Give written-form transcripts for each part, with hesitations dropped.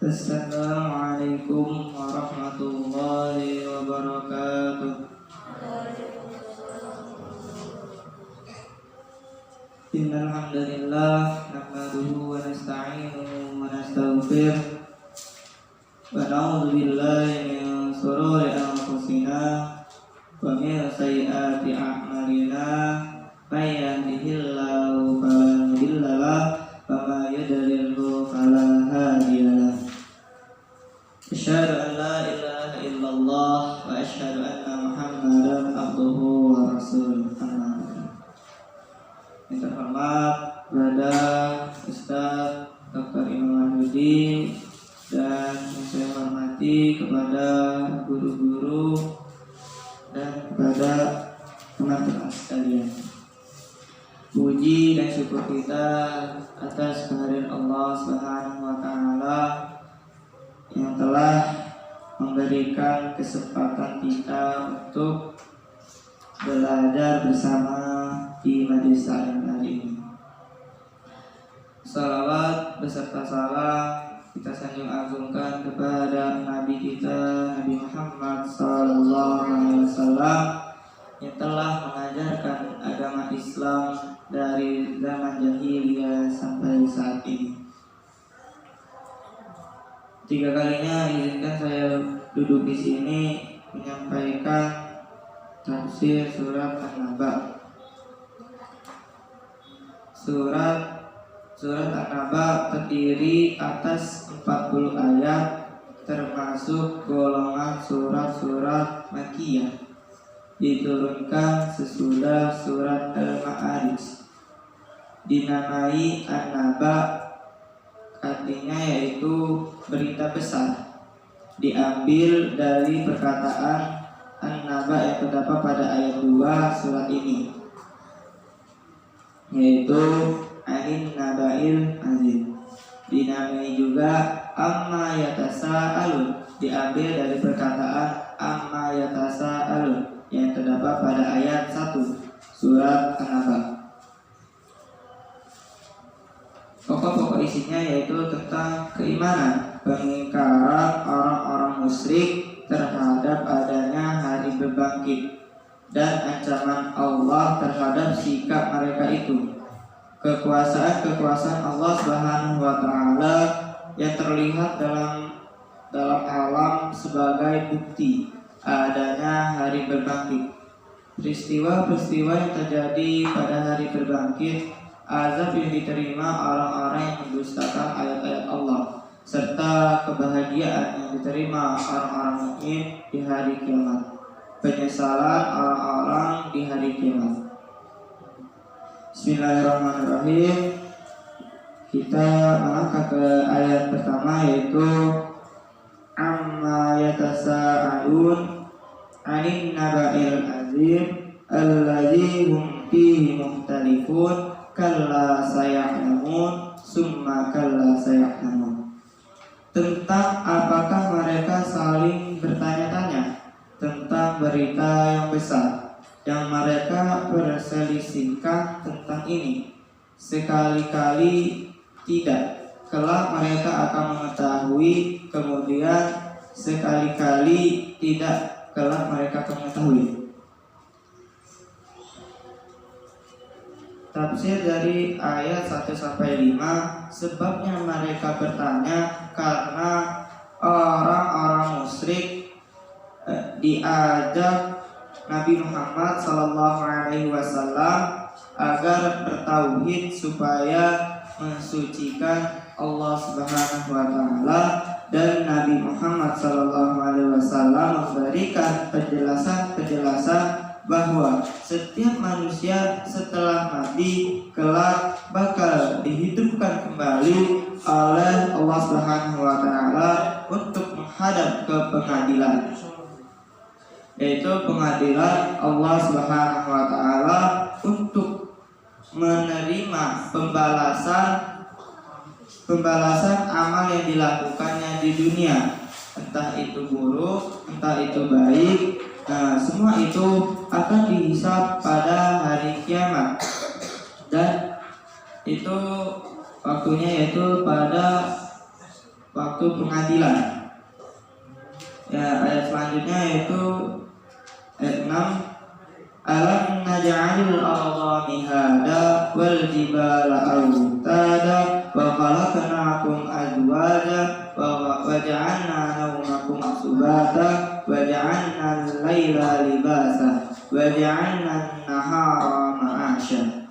Assalamualaikum warahmatullahi wabarakatuh. Innal hamdalillah nahmaduhu wa nasta'inuhu wa nastaghfiruh wa na'udzu billahi min shururi anfusina wa min sayyiati a'malina may yahdihillahu fala mudilla lahu wa may yudlilhu fala hadiya lahu. Asyhadu an la ilaha illallah wa asyhadu anna Muhammadan abduhu wa rasuluh. Yang terhormat kepada Ustaz Dr. Imam Wahyudi dan yang saya hormati kepada guru-guru dan kepada teman-teman sekalian. Puji dan syukur kita atas kehadiran Allah Subhanahu wa taala yang telah memberikan kesempatan kita untuk belajar bersama di majelis taklim hari ini. Salawat beserta salam kita sanjung agungkan kepada Nabi kita Nabi Muhammad SAW yang telah mengajarkan agama Islam dari zaman jahiliyah sampai saat ini. 3 kalinya izinkan saya duduk di sini menyampaikan tafsir surat An-Naba. Surat An-Naba terdiri atas 40 ayat, termasuk golongan surat-surat Makkiyah, diturunkan sesudah surat Al-Ma'arij. Dinamai An-Naba, artinya yaitu berita besar, diambil dari perkataan An-Naba yang terdapat pada ayat 2 surat ini, yaitu Anin Naba'il Azim. Dinamai juga Amma Yatasa'alun, diambil dari perkataan Amma Yatasa'alun yang terdapat pada ayat 1 surat An-Naba. Pokok-pokok isinya yaitu tentang keimanan, pengingkaran orang-orang musyrik terhadap adanya hari berbangkit, dan ancaman Allah terhadap sikap mereka itu. Kekuasaan Allah Subhanahu wa taala yang terlihat dalam alam sebagai bukti adanya hari berbangkit. Peristiwa-peristiwa yang terjadi pada hari berbangkit, azab yang diterima orang-orang yang mendustakan ayat-ayat Allah, serta kebahagiaan yang diterima orang-orang mukmin di hari kiamat, penyesalan orang-orang di hari kiamat. Bismillahirrahmanirrahim. Kita melangkah ke ayat pertama, yaitu Amma yatasa'alun 'anin naba'il azim alladzi hum fihi mukhtalifun kalla saya'lamun summa kalla saya'lamun. Tentang apakah mereka saling bertanya-tanya tentang berita yang besar yang mereka perselisihkan tentang ini. Sekali-kali tidak, kelak mereka akan mengetahui, kemudian sekali-kali tidak, kelak mereka akan mengetahui. Tafsir dari ayat 1-5, sebabnya mereka bertanya karena orang-orang musyrik diajak Nabi Muhammad SAW agar bertauhid supaya mensucikan Allah Subhanahu wa taala, dan Nabi Muhammad SAW memberikan penjelasan bahwa setiap manusia setelah mati kelak bakal dihidupkan kembali oleh Allah Subhanahu wa taala untuk menghadap ke pengadilan, yaitu pengadilan Allah Subhanahu wa taala, untuk menerima pembalasan amal yang dilakukannya di dunia, entah itu buruk, entah itu baik. Semua itu akan dihisab pada hari kiamat, dan itu waktunya yaitu pada waktu pengadilan. Ya, ayat selanjutnya yaitu ayat 6. Alam naj'alil arda mihada wal jibala autada wa khalaqnakum azwaja wa ja'alna nawmakum subata wa ja'alna al-laila libasa wa ja'alna an-nahara ma'asya.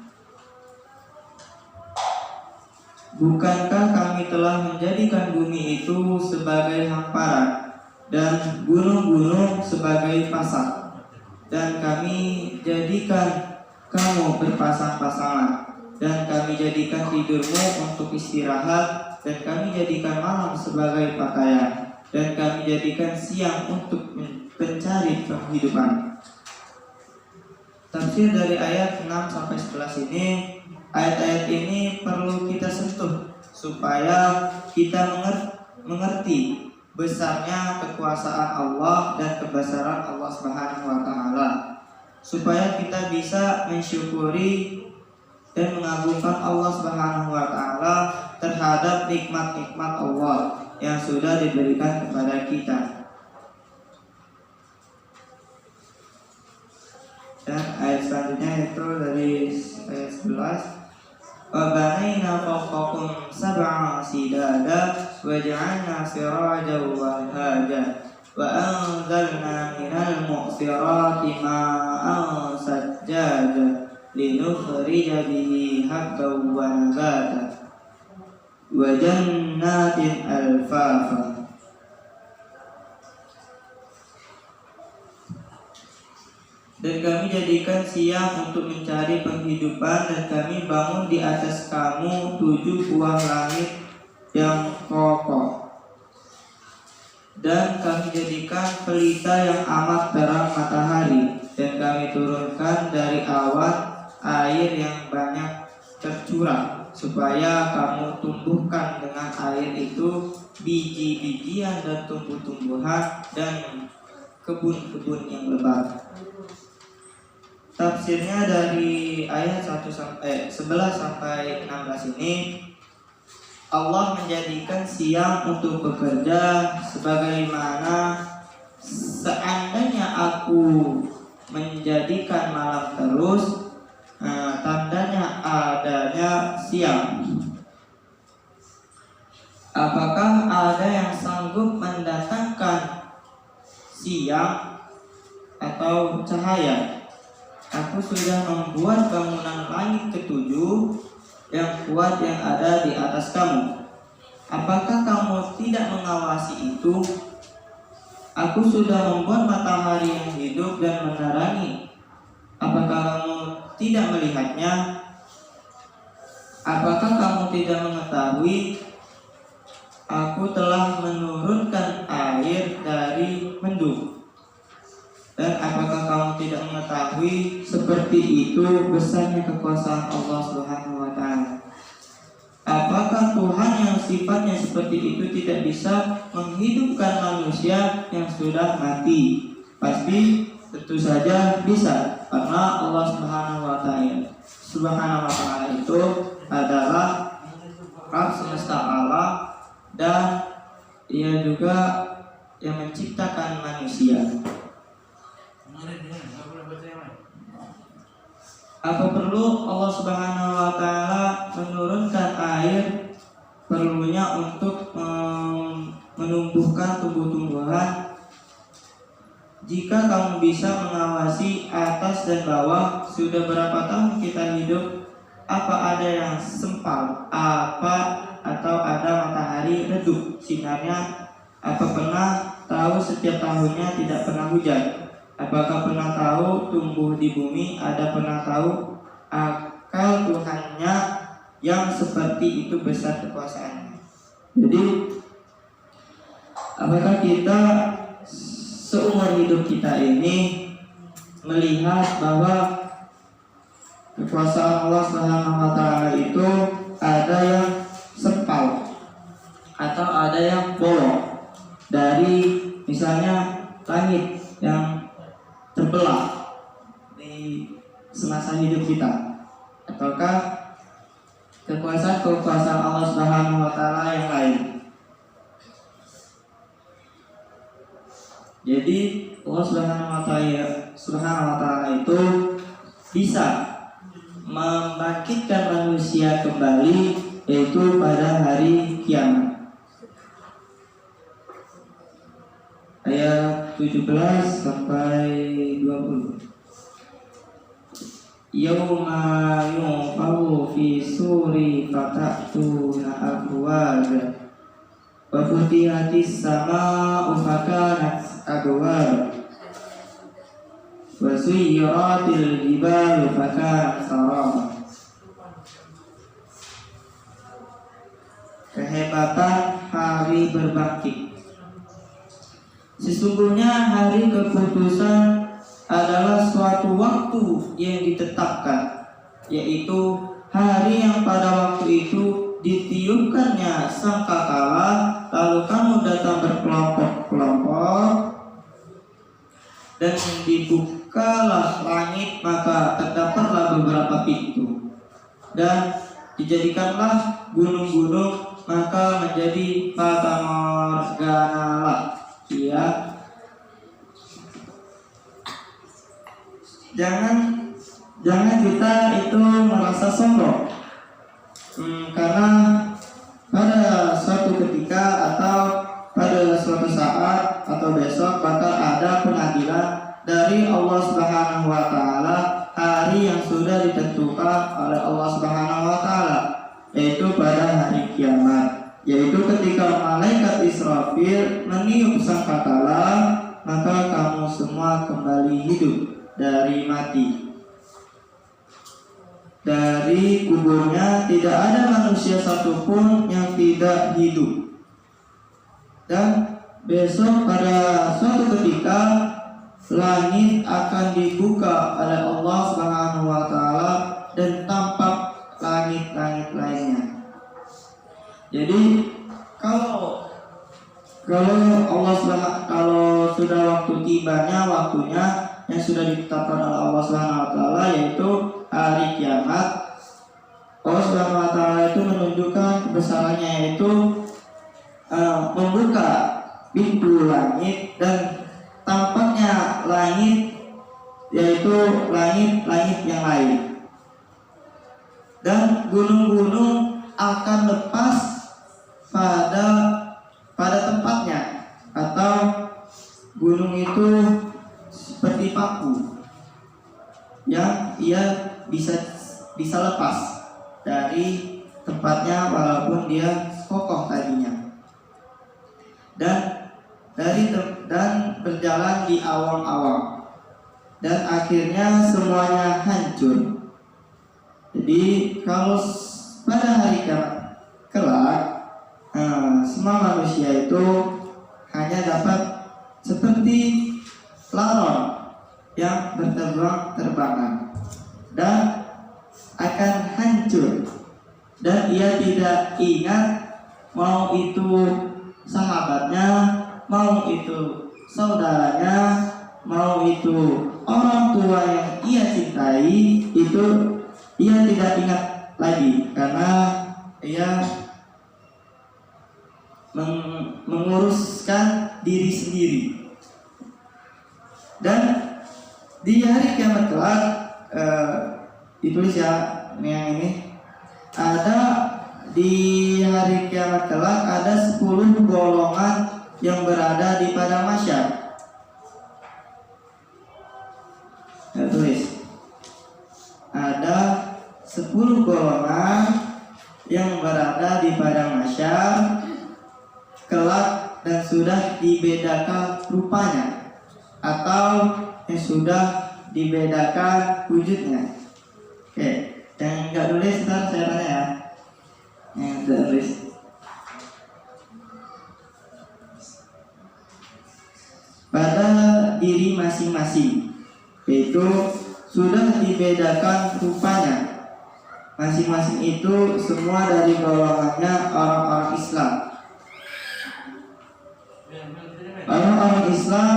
Bukankah kami telah menjadikan bumi itu sebagai hamparan dan gunung-gunung sebagai pasak, dan kami jadikan kamu berpasang-pasangan, dan kami jadikan tidurmu untuk istirahat, dan kami jadikan malam sebagai pakaian, dan kami jadikan siang untuk mencari penghidupan. Tafsir dari ayat 6-11 ini, ayat-ayat ini perlu kita sentuh supaya kita mengerti besarnya kekuasaan Allah dan kebesaran Allah Subhanahu wa taala, supaya kita bisa mensyukuri dan mengagungkan Allah Subhanahu wa taala terhadap nikmat-nikmat Allah yang sudah diberikan kepada kita. Dan ayat selanjutnya itu dari ayat 11. Wa banaina fawqakum sab'a sidada wa ja'alna sirajan wahaja wa anzalna minal mu'sirati ma'an sajjaja linukhrija bihi habban wa nabata wa jannatin alfafa. Dan kami jadikan siang untuk mencari penghidupan, dan kami bangun di atas kamu 7 buah langit yang kokoh, dan kami jadikan pelita yang amat terang matahari, dan kami turunkan dari awan air yang banyak tercurah, supaya kamu tumbuhkan dengan air itu biji-bijian dan tumbuh-tumbuhan dan kebun-kebun yang lebat. Tafsirnya dari ayat 11 sampai 16 ini, Allah menjadikan siang untuk bekerja, sebagaimana seandainya aku menjadikan malam terus, tandanya adanya siang. Apakah ada yang sanggup mendatangkan siang atau cahaya? Aku sudah membuat bangunan langit ketujuh yang kuat yang ada di atas kamu. Apakah kamu tidak mengawasi itu? Aku sudah membuat matahari yang hidup dan menerangi. Apakah kamu tidak melihatnya? Apakah kamu tidak mengetahui? Aku telah menurunkan air dari mendung. Dan apakah kamu tidak mengetahui seperti itu besarnya kekuasaan Allah Subhanahu wa taala? Apakah Tuhan yang sifatnya seperti itu tidak bisa menghidupkan manusia yang sudah mati? Pasti tentu saja bisa, karena Allah Subhanahu wa taala itu adalah Rabb semesta alam, dan Ia juga yang menciptakan manusia. Apa perlu Allah Subhanahu wa taala menurunkan air? Perlunya untuk menumbuhkan tumbuh-tumbuhan. Jika kamu bisa mengawasi atas dan bawah, sudah berapa tahun kita hidup? Apa ada yang sempal? Atau ada matahari redup sinarnya? Apa pernah tahu setiap tahunnya tidak pernah hujan? Apakah pernah tahu tumbuh di bumi? Ada pernah tahu akal Tuhannya yang seperti itu besar kekuasaannya? Jadi, apakah kita seumur hidup kita ini melihat bahwa kekuasaan Allah Subhanahu wa taala itu ada yang sempal atau ada yang bolong, dari misalnya langit yang terbelah di semasa hidup kita, ataukah kekuasaan Allah Subhanahu wa taala yang lain? Jadi Allah Subhanahu wa taala itu bisa membangkitkan manusia kembali, yaitu pada hari kiamat. Ayat 17 sampai 20. Yauma yunfahu fi suri fatatuna afwaja wa futihatis samaa'u fakanat abwaba wa suyyiratil jibalu fakanat saraba. Kehebatan hari berbangkit. Sesungguhnya hari keputusan adalah suatu waktu yang ditetapkan, yaitu hari yang pada waktu itu ditiupkannya sangkakala, lalu kamu datang berkelompok-kelompok dan dibukalah langit, maka terdapatlah beberapa pintu dan dijadikanlah gunung-gunung, maka menjadi fata morgana. Ya, jangan kita itu merasa sombong, karena pada suatu ketika atau pada suatu saat atau besok bakal ada pengadilan dari Allah Subhanahu wa taala, hari yang sudah ditentukan oleh Allah Subhanahu wa taala, yaitu pada hari kiamat, yaitu ketika malaikat Israfil meniup sangkakala, maka kamu semua kembali hidup dari mati. Dari kuburnya tidak ada manusia satupun yang tidak hidup. Dan besok pada suatu ketika langit akan dibuka oleh Allah Subhanahu wa taala dan tampak langit-langit lainnya. Jadi kalau sudah waktu tibanya, waktunya yang sudah ditetapkan oleh Allah Subhanahu wa taala, yaitu hari kiamat, Allah Subhanahu wa taala itu menunjukkan kebesarannya, yaitu membuka pintu langit dan tampaknya langit, yaitu langit-langit yang lain, dan gunung-gunung akan lepas pada tempatnya, atau gunung itu seperti paku yang ia bisa lepas dari tempatnya walaupun dia kokoh tadinya, dan berjalan di awang-awang, dan akhirnya semuanya hancur. Jadi kalau pada hari kiamat kelak, semua manusia itu hanya dapat seperti laron yang berterbangan dan akan hancur, dan ia tidak ingat mau itu sahabatnya, mau itu saudaranya, mau itu orang tua yang ia cintai, itu ia tidak ingat lagi, karena ia menguruskan diri sendiri. Dan di hari kiamat kelak, ditulis ya yang ini, ada di hari kiamat kelak ada 10 golongan yang berada di padang mahsyar. Tulis, ada 10 golongan yang berada di padang mahsyar kelak, dan sudah dibedakan rupanya atau yang sudah dibedakan wujudnya. Oke, yang enggak tulis ntar saya tanya ya. Yang enggak tulis. Pada diri masing-masing, yaitu sudah dibedakan rupanya. Masing-masing itu semua dari golongannya orang-orang Islam. Orang-orang Islam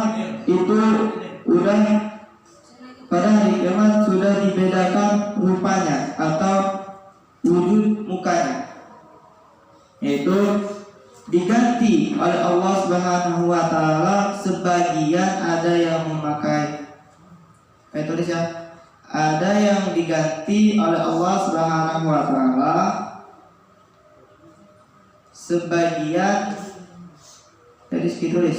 itu udah pada hari kiamat sudah dibedakan rupanya atau wujud mukanya, yaitu diganti oleh Allah Subhanahu wa taala. Sebagian ada yang memakai tulis ya, ada yang diganti oleh Allah Subhanahu wa taala, sebagian tulis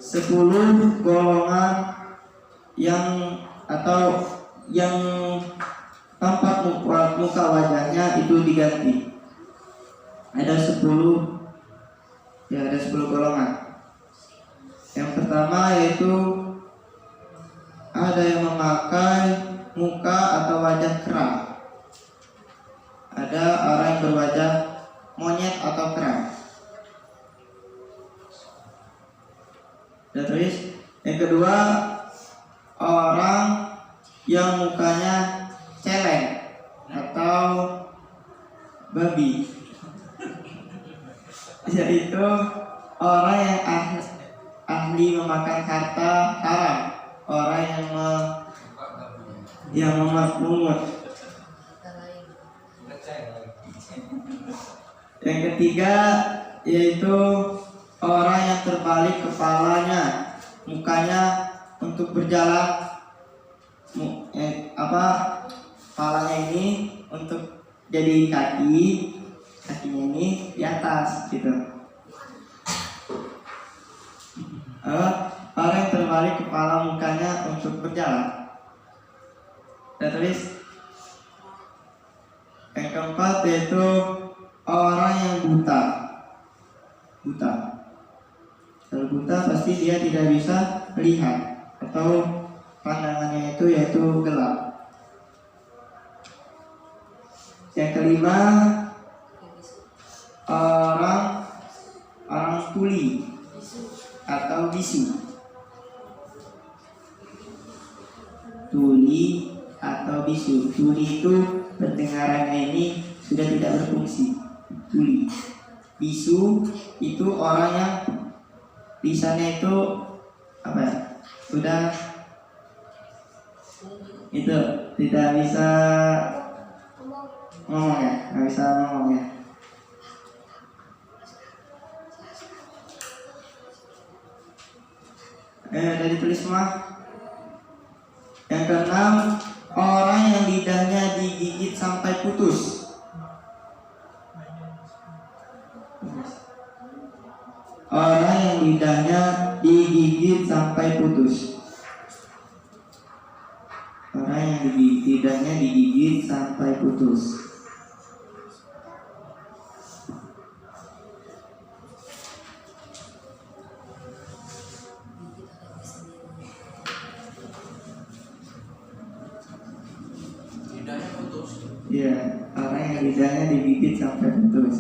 10 golongan yang atau yang tampak muka wajahnya itu diganti. Ada 10 golongan. Yang pertama yaitu ada yang memakai muka atau wajah kera. Ada orang yang berwajah monyet atau kera. Dan terus yang kedua, orang yang mukanya celeng atau babi, yaitu orang yang ahli memakan harta haram, orang yang memungut. Yang ketiga yaitu orang yang terbalik kepalanya, mukanya untuk berjalan, kepalanya ini untuk jadi kakinya ini di atas gitu. Orang yang terbalik kepala mukanya untuk berjalan. Dan tulis yang keempat yaitu orang yang buta. Kalau buta pasti dia tidak bisa melihat atau pandangannya itu yaitu gelap. Yang kelima, orang tuli atau bisu. Tuli atau bisu. Tuli itu pendengarannya ini sudah tidak berfungsi. Tuli. Bisu itu orang yang lisannya itu sudah itu tidak bisa ngomong ya, nggak bisa ngomong ya. Dari tulis semua. Yang keenam, orang yang lidahnya digigit sampai putus. Orang yang lidahnya digigit sampai putus. Orang yang lidahnya digigit sampai putus. Lidahnya putus. Iya, orang yang lidahnya digigit sampai putus.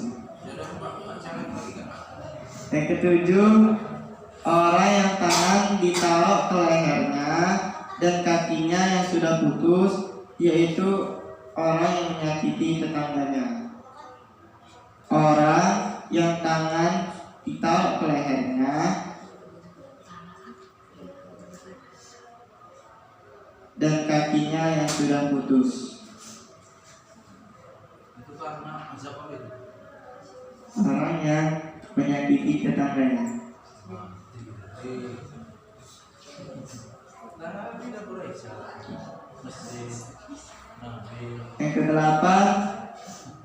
Yang ketujuh, orang yang tangan ditaruh ke lehernya dan kakinya yang sudah putus, yaitu orang yang menyakiti tetangganya. Orang yang tangan ditaruh ke lehernya dan kakinya yang sudah putus. Itu karena azab apa itu? Orang yang menyakiti tetangganya. Yang kedelapan,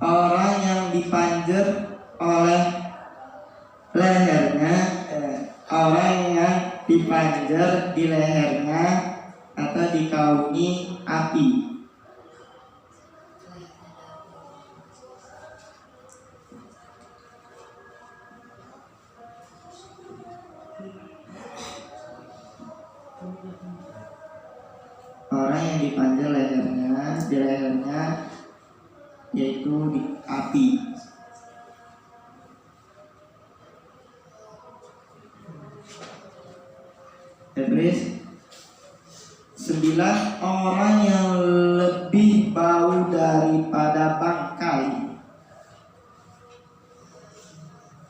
orang yang dipanjer oleh lehernya, orang yang dipanjer di lehernya atau dikaungi api. Orang yang dipanjer di lehernya yaitu di api. Terus 9, orang yang lebih bau daripada bangkai.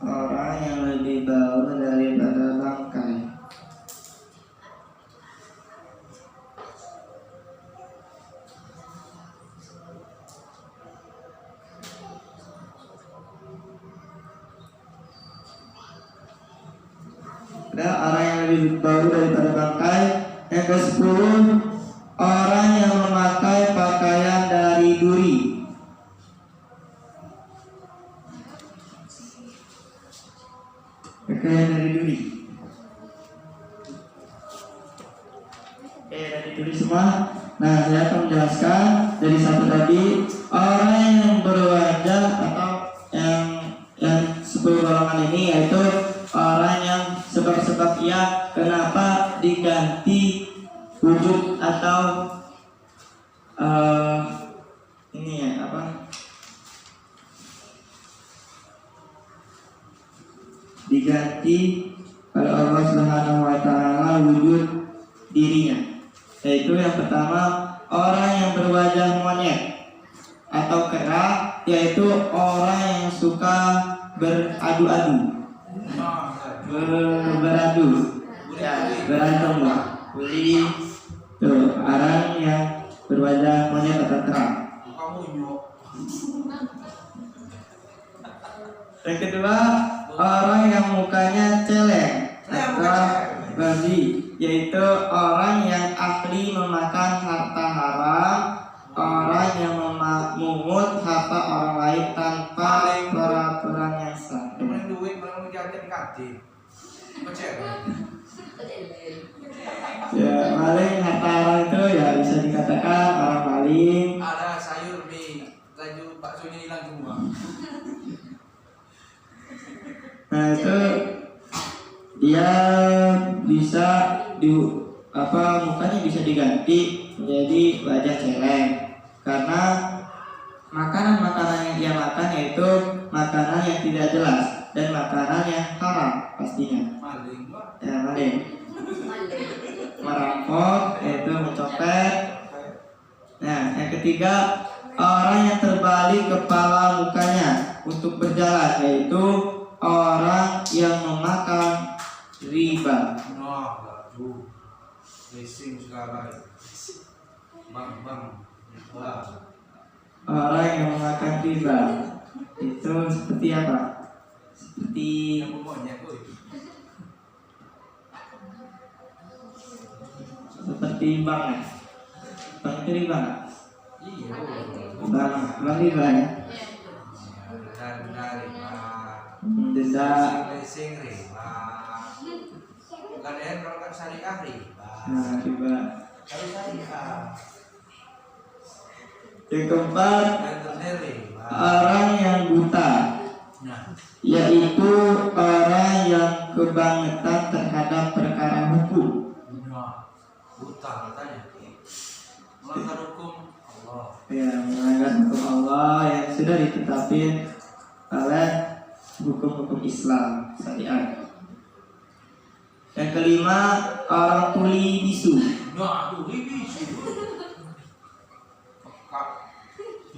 Orang yang lebih bau daripada bangkai. adalah orang yang lebih baru daripada bangkai. Yang ke-10, orang yang memakai pakaian dari duri. Pakaian dari duri. Oke, dari duri semua. Nah, saya akan menjelaskan dari satu tadi, orang yang berwajah atau yang 10 golongan ini, yaitu orang yang sebab-sebab ia kenapa diganti wujud atau ini ya apa, diganti oleh Allah Subhanahu wa taala wujud dirinya. Yaitu yang pertama, orang yang berwajah monyet atau kera, yaitu orang yang suka beradu-adu, beradu, ya, berantem lah, bully. Tuh, orang yang berwajah monyet atau kera. Yang kedua, orang yang mukanya celeng atau babi, yaitu orang yang ahli memakan harta haram, orang yang memungut harta orang lain tanpa peraturan yang sah. Ya, maling harta orang itu ya bisa dikatakan orang maling. Ada sayur mie, laju baksonya hilang semua. Nah, itu dia bisa mukanya bisa diganti menjadi wajah celeng karena makanan-makanan yang dia makan yaitu makanan yang tidak jelas dan makanan yang haram pastinya. Maling, Ya, maling. Merampok yaitu mencopet. Nah, yang ketiga, orang yang terbalik kepala mukanya untuk berjalan, yaitu orang yang memakan riba. Nah, aduh, racing segala. Bang. Orang yang memakan riba itu seperti apa? Seperti bank ya? Bank itu riba nggak? Iya. Bank riba ya? Denda riba. Denda. Racing riba. Gadaian kalau nggak syariah riba. Nah, riba. Kalau syariah. Yang keempat, Denda riba. orang yang buta, Nah, yaitu orang yang kebangetan terhadap perkara hukum. buta katanya. Melanggar hukum Allah. Ya, melanggar hukum Allah yang sudah ditetapkan oleh hukum-hukum Islam syariat. Yang kelima, orang tuli bisu, Nah, aduh, ini sih.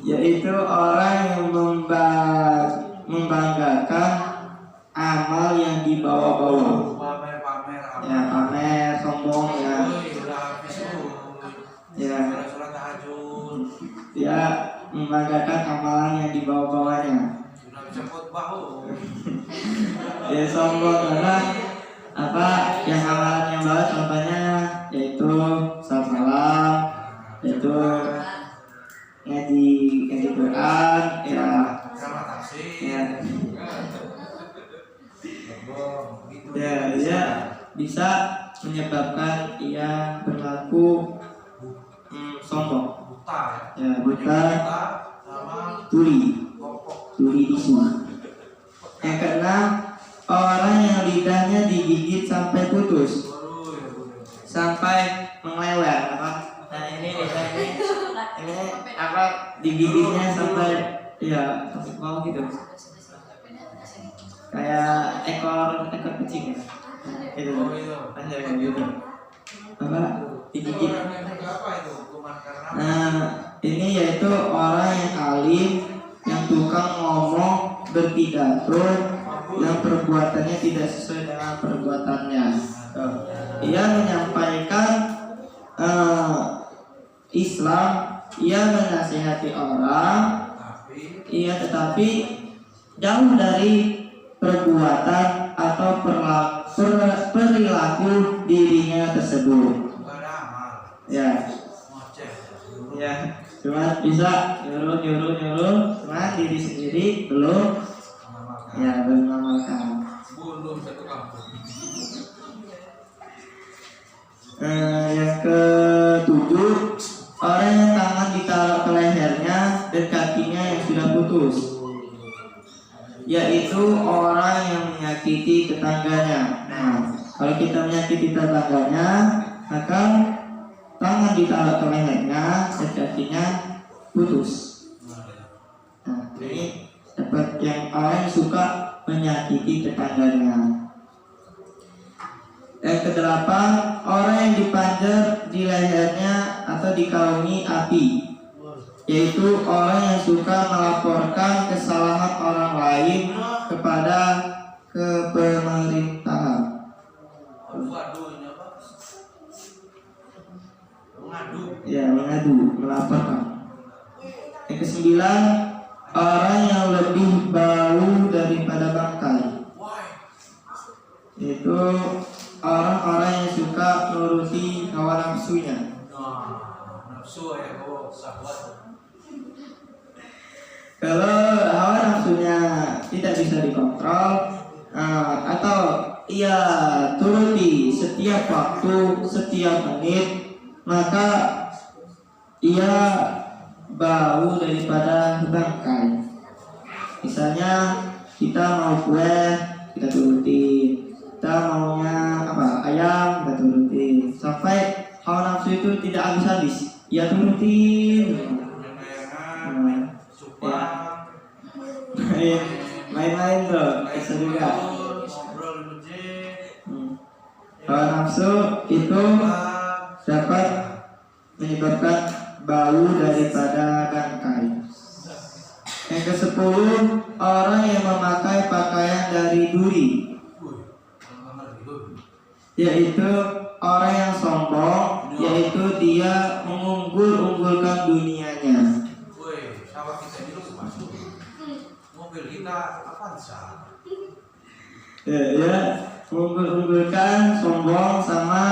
yaitu orang yang membanggakan amal yang dibawa-bawa. Pamer. Ya, pamer, sombong ya. Udah habis Ya, Surat tahajud. dia membanggakan amalan yang dibawa-bawanya. Sudah bisa khotbah. Dia sombong karena apa yang amalannya bawa, contohnya yaitu salat malam, yaitu ngaji Quran, ya, Sama tafsir. ya, Gitu. dia bisa menyebabkan ia berlaku sombong. Buta ya. Ya, buta, Sama tuli kopok. bisu. Yang keenam, orang yang lidahnya digigit sampai putus, Baru ya boleh. sampai menglewer apa? Nah, ini lidah ini apa, digigitnya sampai ya sampai ke bawah gitu, kayak ekor kucing ya. Gitu. Oh itu. Ada kayak gitu. Apa? Digigit. Apa itu? Hukuman karena Nah, ini yaitu orang yang alim, yang tukang ngomong, berpidato, yang perbuatannya tidak sesuai dengan perbuatannya. Ia menyampaikan Islam, ia menasihati orang, tapi ia tetapi jauh dari perbuatan atau perilaku dirinya tersebut. Enggak ada amal. Ya, Ngoceh. ya, cuma bisa nyuruh, cuma diri sendiri belum, Mengamalkan. ya belum mengamalkan. Belum satu kampung. Yang ketujuh, orang yang tangan ditaruh ke lehernya dan kakinya yang sudah putus, yaitu orang yang menyakiti tetangganya. Nah, kalau kita menyakiti tetangganya, maka tangan ditaruh ke lehernya dan kakinya putus. Nah, ini dapat yang orang yang suka menyakiti tetangganya. Yang kedelapan, orang yang dipanjar di lehernya atau dikaungi api, yaitu orang yang suka melaporkan kesalahan orang lain kepada pemerintahan. Waduh, ini apa? Mengadu. Ya, mengadu, melaporkan. Yang kesembilan, orang yang lebih bau daripada bangkai, yaitu orang-orang yang suka nuruti hawa nafsunya. Nah, nafsu ya kau sahabat. Kalau hawa nafsunya tidak bisa dikontrol, atau ia turuti setiap waktu, setiap menit, maka ia bau daripada bangkai. Misalnya kita mau kue, kita turuti. Kita maunya apa? Ayam, kita turuti. Sampai hawa nafsu itu tidak habis-habis, ia turutin. Yang suka Main-main tuh, bisa juga. ngobrol di masjid. Hawa nafsu itu dapat menyebabkan bau daripada bangkai. Yang ke-10, orang yang memakai pakaian dari duri, yaitu orang yang sombong, yaitu dia mengunggul-unggulkan dunianya. Woi, sawah kita ini lu masuk. Mobil kita Avanza. Ya, mengunggul-unggulkan, sombong sama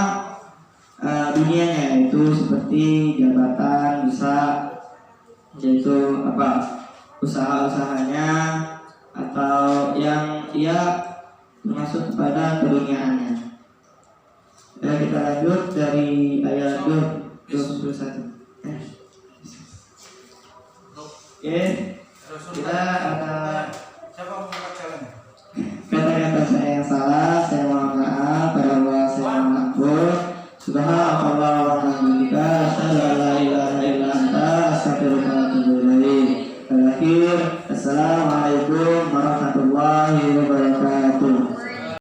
dunianya, itu seperti jabatan, bisa yaitu apa, usaha-usahanya, atau yang ia masuk kepada keduniaannya. Ya, kita lanjut dari ayat 21. Oke, kita ada Siapa mau buka challenge? kata-kata saya yang salah, saya mohon maaf. Pada Allah saya mohon ampun. Subhanallah wa bihamdika, asyhadu an la ilaha illa anta, astaghfiruka wa atubu ilaik. Terakhir, assalamualaikum